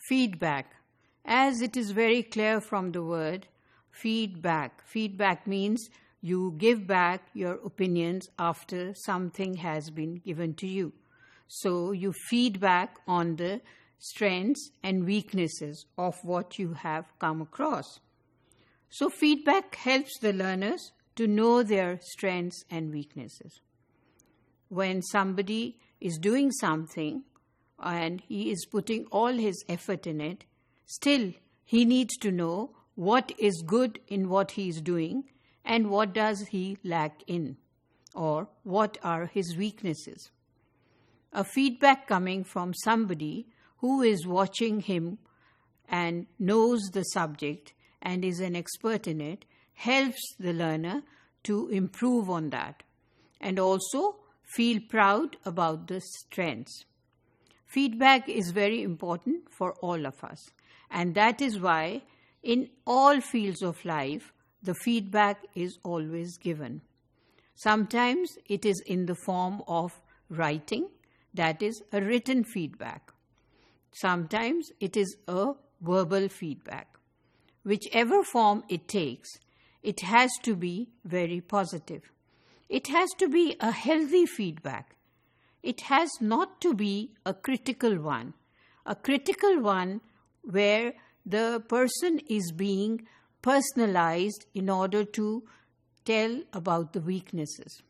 Feedback. As it is very clear from the word feedback. Feedback means you give back your opinions after something has been given to you. So you feedback on the strengths and weaknesses of what you have come across. So feedback helps the learners to know their strengths and weaknesses. When somebody is doing something and he is putting all his effort in it, still he needs to know what is good in what he is doing and what does he lack in, or what are his weaknesses. A feedback coming from somebody who is watching him and knows the subject and is an expert in it helps the learner to improve on that and also feel proud about the strengths. Feedback is very important for all of us, and that is why in all fields of life the feedback is always given. Sometimes it is in the form of writing, that is a written feedback. Sometimes it is a verbal feedback. Whichever form it takes, it has to be very positive. It has to be a healthy feedback. It has not to be a critical one where the person is being personalized in order to tell about the weaknesses.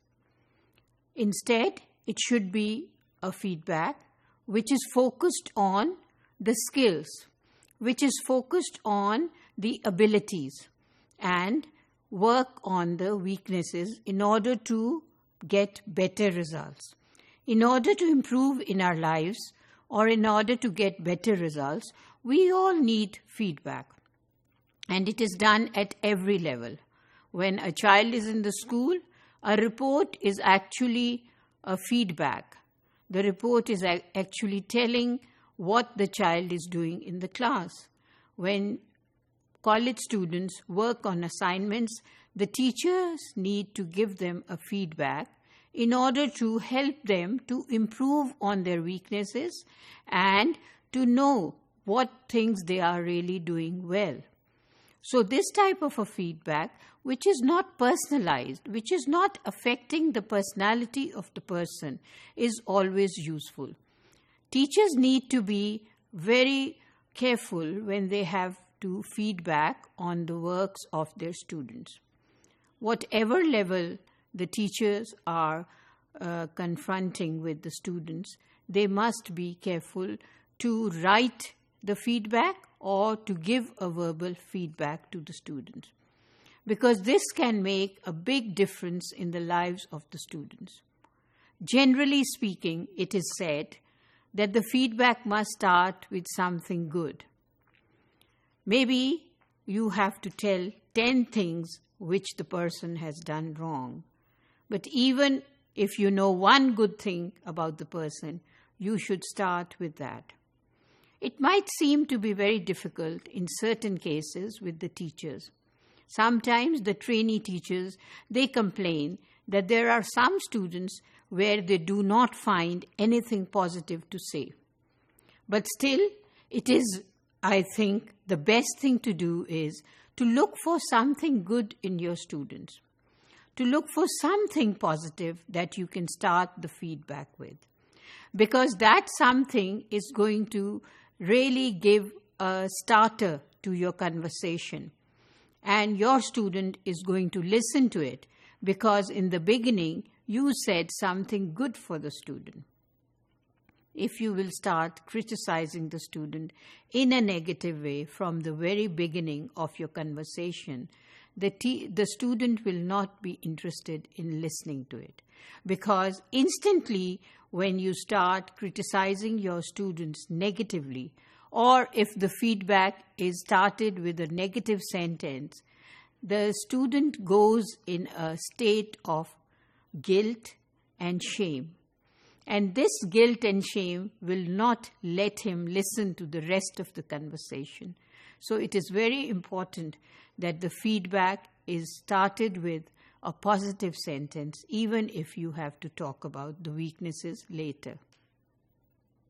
Instead, it should be a feedback which is focused on the skills, which is focused on the abilities, and work on the weaknesses in order to get better results. In order to improve in our lives or in order to get better results, we all need feedback. And it is done at every level. When a child is in the school, a report is actually a feedback. The report is actually telling what the child is doing in the class. When college students work on assignments, the teachers need to give them a feedback in order to help them to improve on their weaknesses and to know what things they are really doing well. So this type of a feedback, which is not personalized, which is not affecting the personality of the person, is always useful. Teachers need to be very careful when they have to feedback on the works of their students. Whatever level the teachers are confronting with the students, they must be careful to write the feedback or to give a verbal feedback to the students, because this can make a big difference in the lives of the students. Generally speaking, it is said that the feedback must start with something good. Maybe you have to tell 10 things which the person has done wrong. But even if you know one good thing about the person, you should start with that. It might seem to be very difficult in certain cases with the teachers. Sometimes the trainee teachers, they complain that there are some students where they do not find anything positive to say. But still, it is, I think, the best thing to do is to look for something good in your students, to look for something positive that you can start the feedback with, because that something is going to really give a starter to your conversation, and your student is going to listen to it because in the beginning you said something good for the student. If you will start criticizing the student in a negative way from the very beginning of your conversation, the student will not be interested in listening to it, because instantly when you start criticizing your students negatively, or if the feedback is started with a negative sentence, the student goes in a state of guilt and shame. And this guilt and shame will not let him listen to the rest of the conversation. So it is very important that the feedback is started with a positive sentence, even if you have to talk about the weaknesses later.